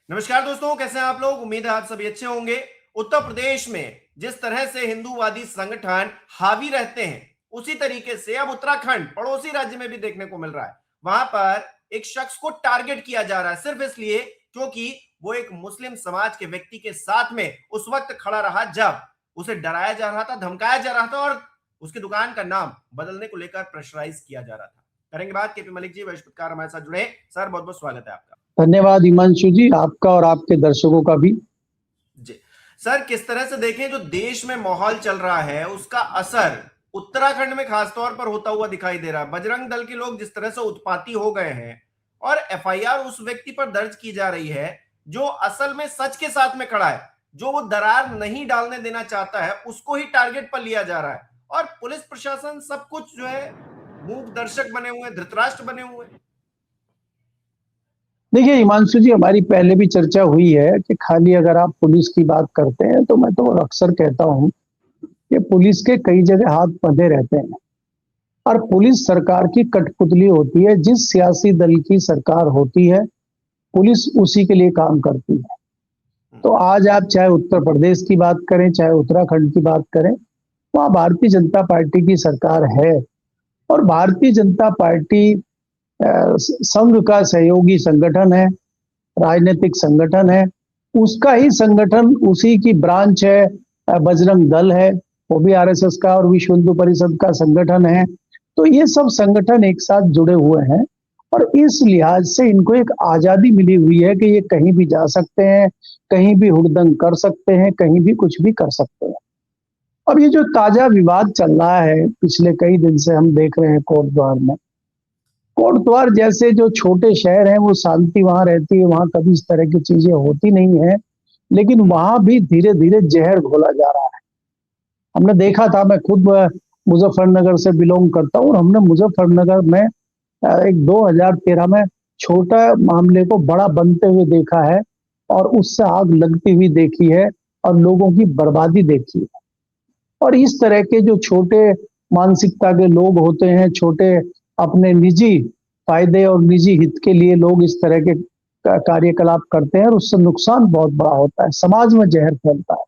नमस्कार दोस्तों, कैसे हैं आप लोग। उम्मीद है आप सभी अच्छे होंगे। उत्तर प्रदेश में जिस तरह से हिंदूवादी संगठन हावी रहते हैं, उसी तरीके से अब उत्तराखंड पड़ोसी राज्य में भी देखने को मिल रहा है। वहां पर एक शख्स को टारगेट किया जा रहा है सिर्फ इसलिए क्योंकि वो एक मुस्लिम समाज के व्यक्ति के साथ में उस वक्त खड़ा रहा जब उसे डराया जा रहा था, धमकाया जा रहा था और उसकी दुकान का नाम बदलने को लेकर प्रेशराइज किया जा रहा था। करेंगे बात। केपी मलिक जी वरिष्ठ पत्रकार हमारे साथ जुड़े। सर, बहुत बहुत स्वागत है आपका। धन्यवाद हिमांशु जी, आपका और आपके दर्शकों का भी। जी सर, किस तरह से देखें जो देश में माहौल चल रहा है उसका असर उत्तराखंड में खासतौर पर होता हुआ दिखाई दे रहा है। बजरंग दल के लोग जिस तरह से उत्पाती हो गए हैं और एफआईआर उस व्यक्ति पर दर्ज की जा रही है जो असल में सच के साथ में खड़ा है, जो वो दरार नहीं डालने देना चाहता है, उसको ही टारगेट पर लिया जा रहा है। और पुलिस प्रशासन सब कुछ जो है मूक दर्शक बने हुए, धृतराष्ट्र बने हुए। देखिए हिमांशु जी, हमारी पहले भी चर्चा हुई है कि खाली अगर आप पुलिस की बात करते हैं तो मैं तो अक्सर कहता हूं कि पुलिस के कई जगह हाथ बंधे रहते हैं और पुलिस सरकार की कठपुतली होती है। जिस सियासी दल की सरकार होती है पुलिस उसी के लिए काम करती है। तो आज आप चाहे उत्तर प्रदेश की बात करें चाहे उत्तराखंड की बात करें, वहां भारतीय जनता पार्टी की सरकार है और भारतीय जनता पार्टी संघ का सहयोगी संगठन है, राजनीतिक संगठन है। उसका ही संगठन, उसी की ब्रांच है, बजरंग दल है, वो भी आरएसएस का और विश्व हिंदू परिषद का संगठन है। तो ये सब संगठन एक साथ जुड़े हुए हैं और इस लिहाज से इनको एक आजादी मिली हुई है कि ये कहीं भी जा सकते हैं, कहीं भी हुड़दंग कर सकते हैं, कहीं भी कुछ भी कर सकते हैं। और ये जो ताजा विवाद चल रहा है पिछले कई दिन से हम देख रहे हैं कोटद्वार में, कोटद्वार जैसे जो छोटे शहर हैं वो शांति वहां रहती है, वहां कभी इस तरह की चीजें होती नहीं है, लेकिन वहां भी धीरे धीरे जहर घोला जा रहा है। हमने देखा था, मैं खुद मुजफ्फरनगर से बिलोंग करता हूँ और हमने मुजफ्फरनगर में एक 2013 में छोटा मामले को बड़ा बनते हुए देखा है और उससे आग लगती हुई देखी है और लोगों की बर्बादी देखी है। और इस तरह के जो छोटे मानसिकता के लोग होते हैं, छोटे अपने निजी फायदे और निजी हित के लिए लोग इस तरह के कार्यकलाप करते हैं और उससे नुकसान बहुत बड़ा होता है, समाज में जहर फैलता है।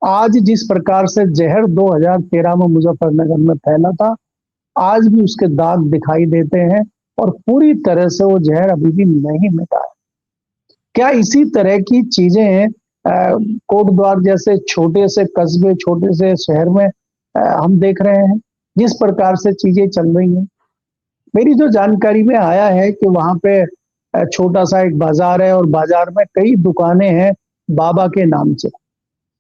आज जिस प्रकार से जहर 2013 में मुजफ्फरनगर में फैला था, आज भी उसके दाग दिखाई देते हैं और पूरी तरह से वो जहर अभी भी नहीं मिटा है। क्या इसी तरह की चीजें कोटद्वार जैसे छोटे से कस्बे, छोटे से शहर में हम देख रहे हैं? जिस प्रकार से चीजें चल रही हैं, मेरी जो जानकारी में आया है कि वहां पे छोटा सा एक बाजार है और बाजार में कई दुकानें हैं बाबा के नाम से,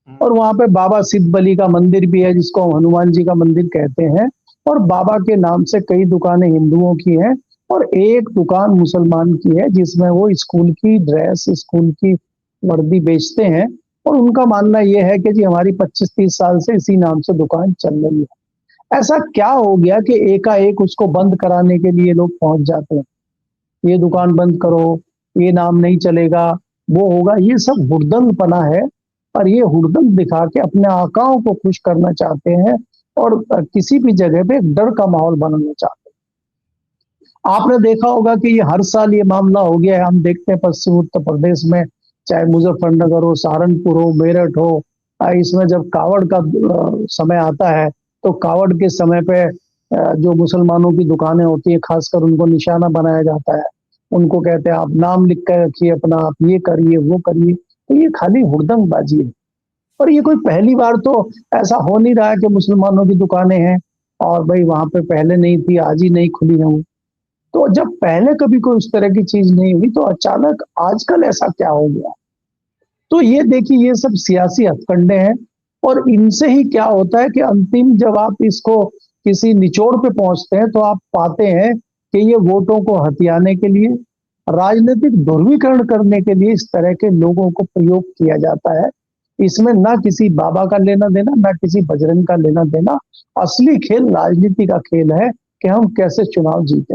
और वहां पे बाबा सिद्ध बली का मंदिर भी है जिसको हम हनुमान जी का मंदिर कहते हैं, और बाबा के नाम से कई दुकानें हिंदुओं की हैं और एक दुकान मुसलमान की है जिसमें वो स्कूल की ड्रेस, स्कूल की वर्दी बेचते हैं। और उनका मानना यह है कि जी हमारी 25-30 साल से इसी नाम से दुकान चल रही है। ऐसा क्या हो गया कि एकाएक उसको बंद कराने के लिए लोग पहुंच जाते हैं? ये दुकान बंद करो, ये नाम नहीं चलेगा, वो होगा। ये सब हुड़दंगपना है और ये हुड़दंग दिखा के अपने आकाओं को खुश करना चाहते हैं और किसी भी जगह पे डर का माहौल बनाना चाहते हैं। आपने देखा होगा कि ये हर साल ये मामला हो गया है। हम देखते हैं पश्चिम उत्तर प्रदेश में, चाहे मुजफ्फरनगर हो, सहारनपुर हो, मेरठ हो, इसमें जब कावड़ का समय आता है तो कावड़ के समय पे जो मुसलमानों की दुकानें होती हैं खासकर उनको निशाना बनाया जाता है। उनको कहते हैं आप नाम लिख कर रखिए अपना, आप ये करिए वो करिए। तो ये खाली हुड़दंगबाजी है और ये कोई पहली बार तो ऐसा हो नहीं रहा है कि मुसलमानों की दुकानें हैं और भाई वहां पे पहले नहीं थी, आज ही नहीं खुली है। तो जब पहले कभी कोई उस तरह की चीज नहीं हुई तो अचानक आजकल ऐसा क्या हो गया? तो ये देखिए, ये सब सियासी हथकंडे हैं और इनसे ही क्या होता है कि अंतिम जब आप इसको किसी निचोड़ पे पहुंचते हैं तो आप पाते हैं कि ये वोटों को हथियाने के लिए, राजनीतिक ध्रुवीकरण करने के लिए इस तरह के लोगों को प्रयोग किया जाता है। इसमें ना किसी बाबा का लेना देना, ना किसी बजरंग का लेना देना। असली खेल राजनीति का खेल है कि हम कैसे चुनाव जीते।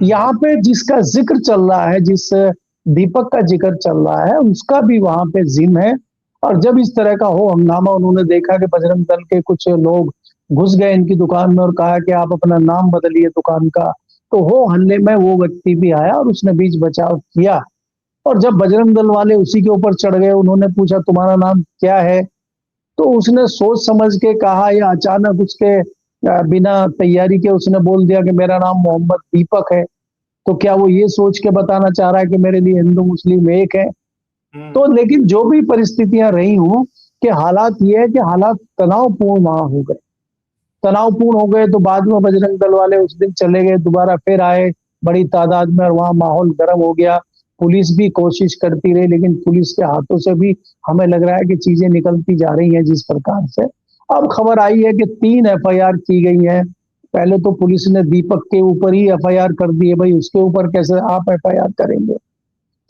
यहाँ पे जिसका जिक्र चल रहा है, जिस दीपक का जिक्र चल रहा है, उसका भी वहां पे जिम है। और जब इस तरह का हो हंगामा, उन्होंने देखा कि बजरंग दल के कुछ लोग घुस गए इनकी दुकान में और कहा कि आप अपना नाम बदलिए दुकान का, तो हो हल्ले में वो व्यक्ति भी आया और उसने बीच बचाव किया और जब बजरंग दल वाले उसी के ऊपर चढ़ गए, उन्होंने पूछा तुम्हारा नाम क्या है, तो उसने सोच समझ के कहा या अचानक उसके बिना तैयारी के उसने बोल दिया कि मेरा नाम मोहम्मद दीपक है। तो क्या वो ये सोच के बताना चाह रहा है कि मेरे लिए हिंदू मुस्लिम एक है? तो लेकिन जो भी परिस्थितियां रही हों, कि हालात ये है कि हालात तनावपूर्ण वहां हो गए, तनावपूर्ण हो गए। तो बाद में बजरंग दल वाले उस दिन चले गए, दोबारा फिर आए बड़ी तादाद में, और वहां माहौल गर्म हो गया। पुलिस भी कोशिश करती रही, लेकिन पुलिस के हाथों से भी हमें लग रहा है कि चीजें निकलती जा रही हैं जिस प्रकार से। अब खबर आई है कि 3 एफआईआर की गई है। पहले तो पुलिस ने दीपक के ऊपर ही एफआईआर कर दी है, भाई उसके ऊपर कैसे आप एफआईआर करेंगे?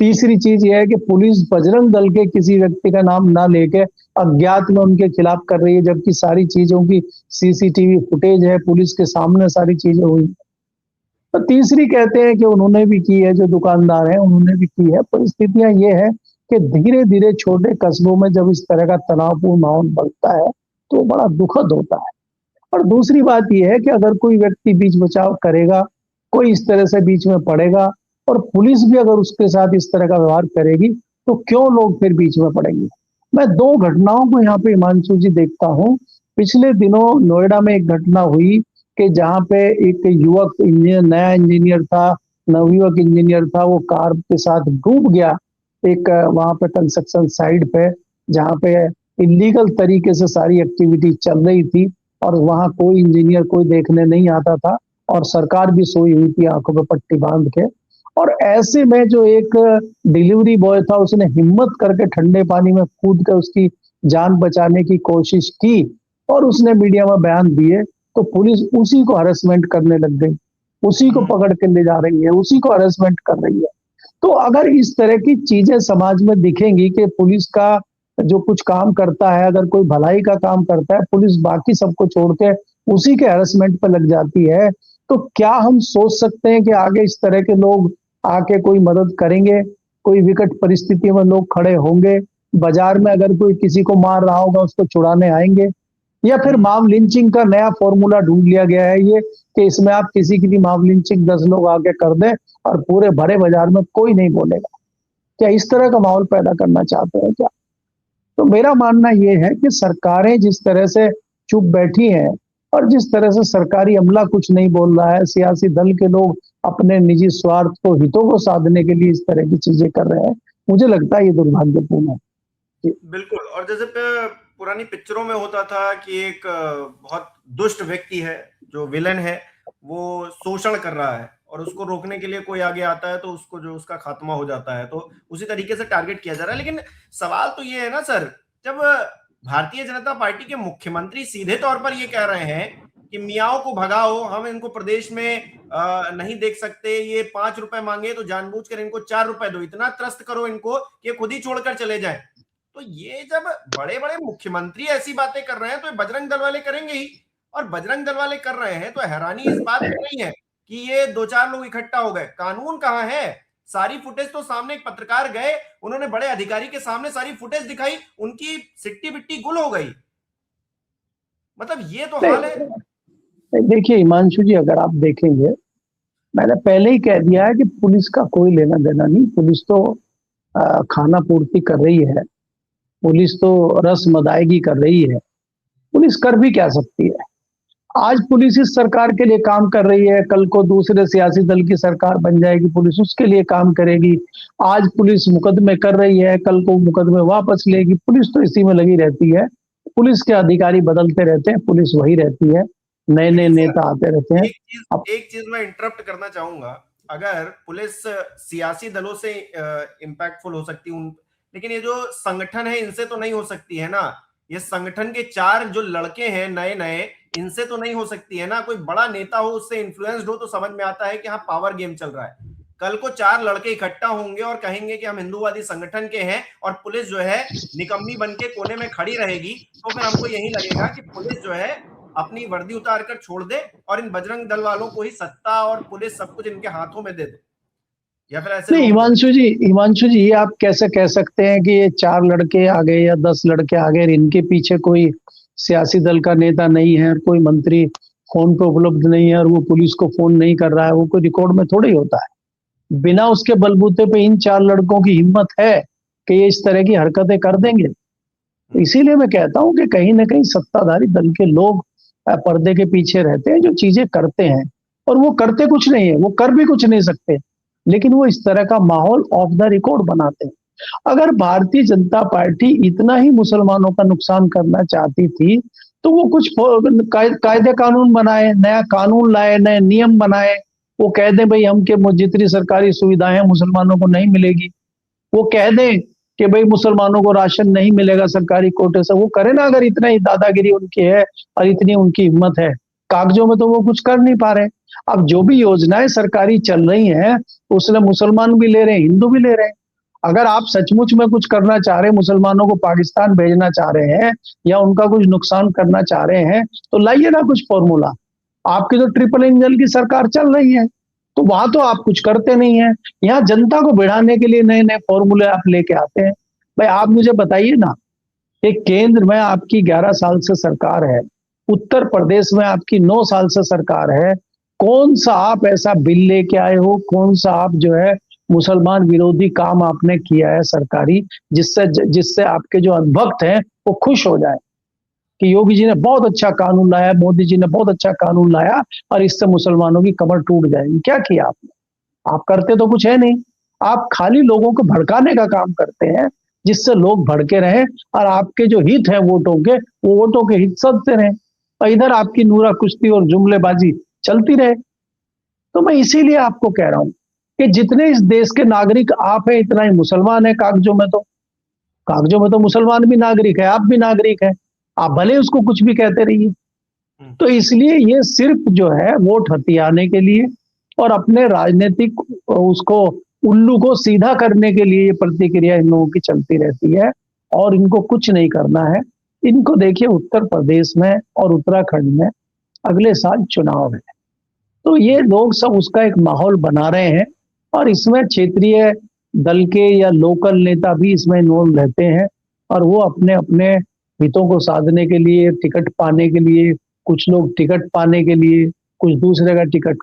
तीसरी चीज यह है कि पुलिस बजरंग दल के किसी व्यक्ति का नाम ना लेके अज्ञात में उनके खिलाफ कर रही है, जबकि सारी चीजों की सीसीटीवी फुटेज है, पुलिस के सामने सारी चीजें हुई। तो तीसरी कहते हैं कि उन्होंने भी की है, जो दुकानदार हैं उन्होंने भी की है। परिस्थितियां ये है कि धीरे धीरे छोटे कस्बों में जब इस तरह का तनावपूर्ण माहौल बनता है तो बड़ा दुखद होता है। और दूसरी बात यह है कि अगर कोई व्यक्ति बीच बचाव करेगा, कोई इस तरह से बीच में पड़ेगा, और पुलिस भी अगर उसके साथ इस तरह का व्यवहार करेगी, तो क्यों लोग फिर बीच में पड़ेंगे? मैं 2 घटनाओं को यहाँ पे हिमांशु जी देखता हूँ। पिछले दिनों नोएडा में एक घटना हुई कि जहाँ पे एक युवक इंजीनियर, नया इंजीनियर था, नवयुवक इंजीनियर था, वो कार के साथ डूब गया एक वहां पे कंस्ट्रक्शन साइट पे, जहाँ पे इलीगल तरीके से सारी एक्टिविटी चल रही थी, और वहां कोई इंजीनियर कोई देखने नहीं आता था, और सरकार भी सोई हुई थी आंखों पे पट्टी बांध के। और ऐसे में जो एक डिलीवरी बॉय था, उसने हिम्मत करके ठंडे पानी में कूद कर उसकी जान बचाने की कोशिश की, और उसने मीडिया में बयान दिए, तो पुलिस उसी को हरेसमेंट करने लग गई, उसी को पकड़ के ले जा रही है, उसी को हरेसमेंट कर रही है। तो अगर इस तरह की चीजें समाज में दिखेंगी कि पुलिस का जो कुछ काम करता है, अगर कोई भलाई का काम करता है, पुलिस बाकी सबको छोड़ के उसी के हरेसमेंट पर लग जाती है, तो क्या हम सोच सकते हैं कि आगे इस तरह के लोग आके कोई मदद करेंगे? कोई विकट परिस्थिति में लोग खड़े होंगे? बाजार में अगर कोई किसी को मार रहा होगा उसको छुड़ाने आएंगे? या फिर मॉब लिंचिंग का नया फॉर्मूला ढूंढ लिया गया है ये, कि इसमें आप किसी की भी मॉब लिंचिंग 10 लोग आके कर दें और पूरे भरे बाजार में कोई नहीं बोलेगा? क्या इस तरह का माहौल पैदा करना चाहते हैं क्या? तो मेरा मानना यह है कि सरकारें जिस तरह से चुप बैठी हैं, और जिस तरह से सरकारी अमला कुछ नहीं बोल रहा है, सियासी दल के लोग अपने निजी स्वार्थ को, हितों को साधने के लिए इस तरह की चीजें कर रहे हैं, मुझे लगता है ये दुर्भाग्यपूर्ण है। बिल्कुल। और जैसे पुरानी पिक्चरों में होता था कि एक बहुत दुष्ट व्यक्ति है, जो विलन है, वो शोषण कर रहा है, और उसको रोकने के लिए कोई आगे आता है तो उसको जो उसका खात्मा हो जाता है, तो उसी तरीके से टारगेट किया जा रहा है। लेकिन सवाल तो ये है ना सर, जब भारतीय जनता पार्टी के मुख्यमंत्री सीधे तौर पर ये कह रहे हैं कि मियाओं को भगाओ, हम इनको प्रदेश में नहीं देख सकते, ये 5 रुपए मांगे तो जानबूझकर इनको 4 रुपए दो, इतना त्रस्त करो इनको कि खुद ही छोड़कर चले जाए। तो ये जब बड़े बड़े मुख्यमंत्री ऐसी बातें कर रहे हैं तो बजरंग दल वाले करेंगे ही, और बजरंग दल वाले कर रहे हैं तो हैरानी इस बात में नहीं है कि ये 2-4 लोग इकट्ठा हो गए। कानून कहां है? सारी फुटेज तो सामने, एक पत्रकार गए, उन्होंने बड़े अधिकारी के सामने सारी फुटेज दिखाई, उनकी सिट्टी बिट्टी गुल हो गई। मतलब ये तो हाल है। देखिए हिमांशु जी, अगर आप देखेंगे, मैंने पहले ही कह दिया है कि पुलिस का कोई लेना देना नहीं। पुलिस तो खाना पूर्ति कर रही है, पुलिस तो रस्म अदायगी कर रही है। पुलिस कर भी क्या सकती है? आज पुलिस इस सरकार के लिए काम कर रही है, कल को दूसरे सियासी दल की सरकार बन जाएगी, पुलिस उसके लिए काम करेगी। आज पुलिस मुकदमे कर रही है, कल को मुकदमे वापस लेगी। पुलिस तो इसी में लगी रहती है। पुलिस के अधिकारी बदलते रहते हैं, पुलिस वही रहती है, नए नए नेता आते रहते हैं। एक चीज मैं इंटरप्ट करना चाहूंगा। अगर पुलिस सियासी दलों से इंपैक्टफुल हो सकती है, लेकिन ये जो संगठन है इनसे तो नहीं हो सकती है ना। ये संगठन के 4 जो लड़के हैं नए नए, इनसे तो नहीं हो सकती है ना। कोई बड़ा नेता हो, उससे इन्फ्लुएंस्ड हो तो समझ में आता है कि हाँ पावर गेम चल रहा है। कल को 4 लड़के इकट्ठा होंगे और कहेंगे कि हम हिंदूवादी संगठन के हैं, और पुलिस जो है निकम्मी बन के कोने में खड़ी रहेगी, तो फिर हमको यही लगेगा कि पुलिस जो है अपनी वर्दी उतार कर छोड़ दे और इन बजरंग दल वालों को ही सत्ता और पुलिस सब कुछ इनके हाथों में दे दे। या फिर ऐसे नहीं हिमांशु जी, ये आप कैसे कह सकते हैं कि ये 4 लड़के आ गए या 10 लड़के आ गए, इनके पीछे कोई सियासी दल का नेता नहीं है, कोई मंत्री फोन पे उपलब्ध नहीं है, और वो पुलिस को फोन नहीं कर रहा है? वो कोई रिकॉर्ड में थोड़ा ही होता है। बिना उसके बलबूते पे इन 4 लड़कों की हिम्मत है कि ये इस तरह की हरकतें कर देंगे? इसीलिए मैं कहता हूं कि कहीं ना कहीं सत्ताधारी दल के लोग पर्दे के पीछे रहते हैं, जो चीजें करते हैं, और वो करते कुछ नहीं है, वो कर भी कुछ नहीं सकते, लेकिन वो इस तरह का माहौल ऑफ द रिकॉर्ड बनाते हैं। अगर भारतीय जनता पार्टी इतना ही मुसलमानों का नुकसान करना चाहती थी, तो वो कुछ कायदे कानून बनाए, नया कानून लाए, नए नियम बनाए। वो कह दें भाई हमके जितनी सरकारी सुविधाएं हैं मुसलमानों को नहीं मिलेगी। वो कह दें कि भाई मुसलमानों को राशन नहीं मिलेगा सरकारी कोटे से। वो करे ना, अगर इतना ही दादागिरी उनकी है और इतनी उनकी हिम्मत है। कागजों में तो वो कुछ कर नहीं पा रहे। अब जो भी योजनाएं सरकारी चल रही हैं, उसमें मुसलमान भी ले रहे हैं, हिंदू भी ले रहे हैं। अगर आप सचमुच में कुछ करना चाह रहे हैं, मुसलमानों को पाकिस्तान भेजना चाह रहे हैं या उनका कुछ नुकसान करना चाह रहे हैं, तो लाइए ना कुछ फॉर्मूला। आपकी तो ट्रिपल इंजन की सरकार चल रही है, तो वहां तो आप कुछ करते नहीं है। यहाँ जनता को भिड़ाने के लिए नए नए फॉर्मूले आप लेके आते हैं। भाई आप मुझे बताइए ना, एक केंद्र में आपकी 11 साल से सरकार है, उत्तर प्रदेश में आपकी 9 साल से सरकार है। कौन सा आप ऐसा बिल लेके आए हो, कौन सा आप जो है मुसलमान विरोधी काम आपने किया है सरकारी, जिससे जिससे आपके जो अनभक्त हैं वो खुश हो जाए कि योगी जी ने बहुत अच्छा कानून लाया, मोदी जी ने बहुत अच्छा कानून लाया और इससे मुसलमानों की कमर टूट जाएगी? क्या किया आपने? आप करते तो कुछ है नहीं। आप खाली लोगों को भड़काने का काम करते हैं, जिससे लोग भड़के रहें और आपके जो हित हैं वोटों के, वो वोटों के हित सधते रहें और इधर आपकी नूरा कुश्ती और जुमलेबाजी चलती रहे। तो मैं इसीलिए आपको कह रहा हूं कि जितने इस देश के नागरिक आप हैं, इतना ही मुसलमान है। कागजों में तो मुसलमान भी नागरिक है, आप भी नागरिक है। आप भले उसको कुछ भी कहते रहिए। तो इसलिए ये सिर्फ जो है वोट हथियाने के लिए और अपने राजनीतिक उसको उल्लू को सीधा करने के लिए ये प्रतिक्रिया इन लोगों की चलती रहती है और इनको कुछ नहीं करना है। इनको देखिए, उत्तर प्रदेश में और उत्तराखंड में अगले साल चुनाव है, तो ये लोग सब उसका एक माहौल बना रहे हैं और इसमें क्षेत्रीय दल के या लोकल नेता भी इसमें इन्वॉल्व रहते हैं और वो अपने अपने हितों को साधने के लिए, टिकट पाने के लिए, कुछ लोग टिकट पाने के लिए, कुछ दूसरे का टिकट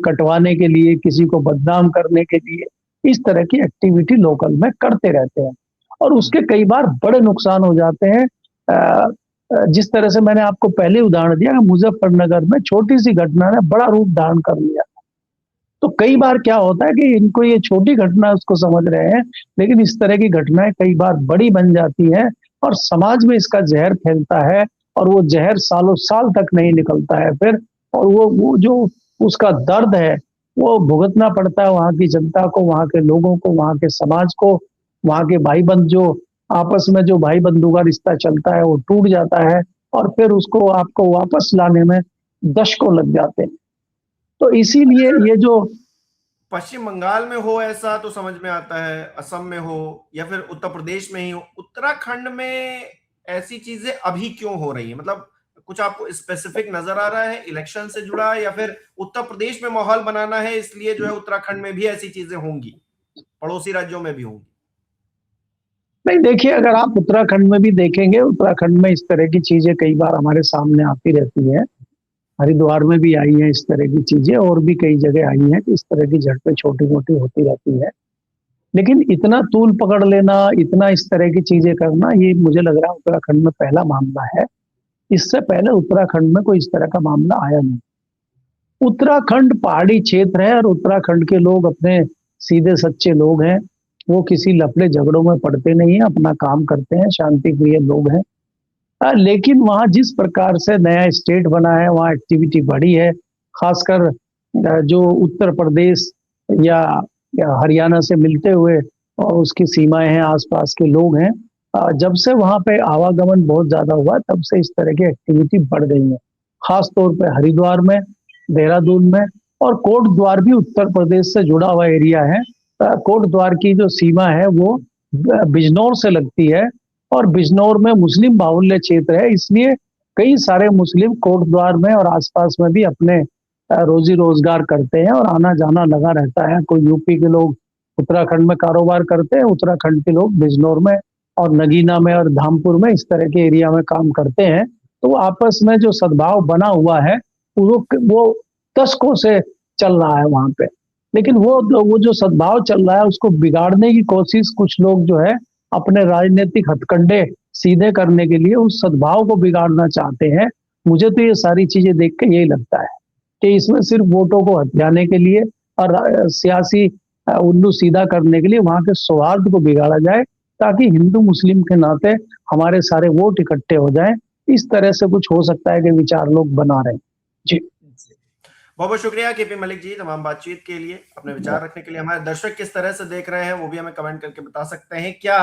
कटवाने के लिए, किसी को बदनाम करने के लिए, इस तरह की एक्टिविटी लोकल में करते रहते हैं और उसके कई बार बड़े नुकसान हो जाते हैं। जिस तरह से मैंने आपको पहले उदाहरण दिया कि मुजफ्फरनगर में छोटी सी घटना ने बड़ा रूप धारण कर लिया। तो कई बार क्या होता है कि इनको ये छोटी घटना उसको समझ रहे हैं, लेकिन इस तरह की घटनाएं कई बार बड़ी बन जाती है और समाज में इसका जहर फैलता है और वो जहर सालों साल तक नहीं निकलता है फिर, और वो जो उसका दर्द है वो भुगतना पड़ता है वहां की जनता को, वहां के लोगों को, वहां के समाज को। वहां के भाई बंद जो आपस में जो भाई बंधु का रिश्ता चलता है वो टूट जाता है और फिर उसको आपको वापस लाने में दशकों लग जाते हैं। तो इसीलिए ये जो पश्चिम बंगाल में हो ऐसा तो समझ में आता है, असम में हो या फिर उत्तर प्रदेश में ही हो, उत्तराखंड में ऐसी चीजें अभी क्यों हो रही है? मतलब कुछ आपको स्पेसिफिक नजर आ रहा है इलेक्शन से जुड़ा, या फिर उत्तर प्रदेश में माहौल बनाना है इसलिए जो है उत्तराखंड में भी ऐसी चीजें होंगी, पड़ोसी राज्यों में भी होंगी? नहीं, देखिए, अगर आप उत्तराखंड में भी देखेंगे, उत्तराखंड में इस तरह की चीजें कई बार हमारे सामने आती रहती है। हरिद्वार में भी आई है इस तरह की चीजें और भी कई जगह आई हैं कि इस तरह की झड़पें छोटी मोटी होती रहती है। लेकिन इतना तूल पकड़ लेना, इतना इस तरह की चीजें करना, ये मुझे लग रहा है उत्तराखंड में पहला मामला है। इससे पहले उत्तराखंड में कोई इस तरह का मामला आया नहीं। उत्तराखंड पहाड़ी क्षेत्र है और उत्तराखंड के लोग अपने सीधे सच्चे लोग हैं। वो किसी लफड़े झगड़ों में पड़ते नहीं है, अपना काम करते हैं, शांति प्रिय लोग हैं। लेकिन वहाँ जिस प्रकार से नया स्टेट बना है, वहाँ एक्टिविटी बढ़ी है। खासकर जो उत्तर प्रदेश या हरियाणा से मिलते हुए और उसकी सीमाएं हैं, आसपास के लोग हैं, जब से वहाँ पे आवागमन बहुत ज्यादा हुआ तब से इस तरह की एक्टिविटी बढ़ गई है। खास तौर पे हरिद्वार में, देहरादून में, और कोट द्वार भी उत्तर प्रदेश से जुड़ा हुआ एरिया है। कोट द्वार की जो सीमा है वो बिजनौर से लगती है और बिजनौर में मुस्लिम बाहुल्य क्षेत्र है, इसलिए कई सारे मुस्लिम कोट द्वार में और आसपास में भी अपने रोजी रोजगार करते हैं और आना जाना लगा रहता है। कोई यूपी के लोग उत्तराखंड में कारोबार करते हैं, उत्तराखंड के लोग बिजनौर में और नगीना में और धामपुर में इस तरह के एरिया में काम करते हैं। तो आपस में जो सद्भाव बना हुआ है वो दशकों से चल रहा है वहां पे। लेकिन वो जो सद्भाव चल रहा है उसको बिगाड़ने की कोशिश कुछ लोग जो है अपने राजनीतिक हथकंडे सीधे करने के लिए उस सद्भाव को बिगाड़ना चाहते हैं। मुझे तो ये सारी चीजें देख के यही लगता है कि इसमें सिर्फ वोटों को हथियाने के लिए और सियासी उल्लू सीधा करने के लिए वहां के सौहार्द को बिगाड़ा जाए, ताकि हिंदू मुस्लिम के नाते हमारे सारे वोट इकट्ठे हो जाएं। इस तरह से कुछ हो सकता है कि विचार लोग बना रहे हैं। जी बहुत बहुत शुक्रिया केपी मलिक जी तमाम बातचीत के लिए, अपने विचार रखने के लिए। हमारे दर्शक किस तरह से देख रहे हैं वो भी हमें कमेंट करके बता सकते हैं। क्या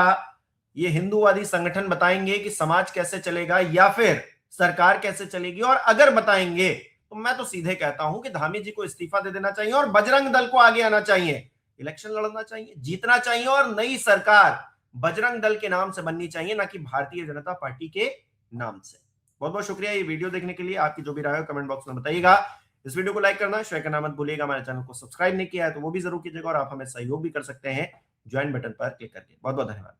ये हिंदूवादी संगठन बताएंगे कि समाज कैसे चलेगा या फिर सरकार कैसे चलेगी? और अगर बताएंगे तो मैं तो सीधे कहता हूं कि धामी जी को इस्तीफा दे देना चाहिए और बजरंग दल को आगे आना चाहिए, इलेक्शन लड़ना चाहिए, जीतना चाहिए और नई सरकार बजरंग दल के नाम से बननी चाहिए, ना कि भारतीय जनता पार्टी के नाम से। बहुत बहुत शुक्रिया ये वीडियो देखने के लिए। आपकी जो भी राय हो कमेंट बॉक्स में बताइएगा। इस वीडियो को लाइक करना, शेयर करना मत भूलिएगा। हमारे चैनल को सब्सक्राइब नहीं किया है तो वो भी जरूर कीजिएगा और आप हमें सहयोग भी कर सकते हैं ज्वाइन बटन पर क्लिक करके। बहुत बहुत धन्यवाद।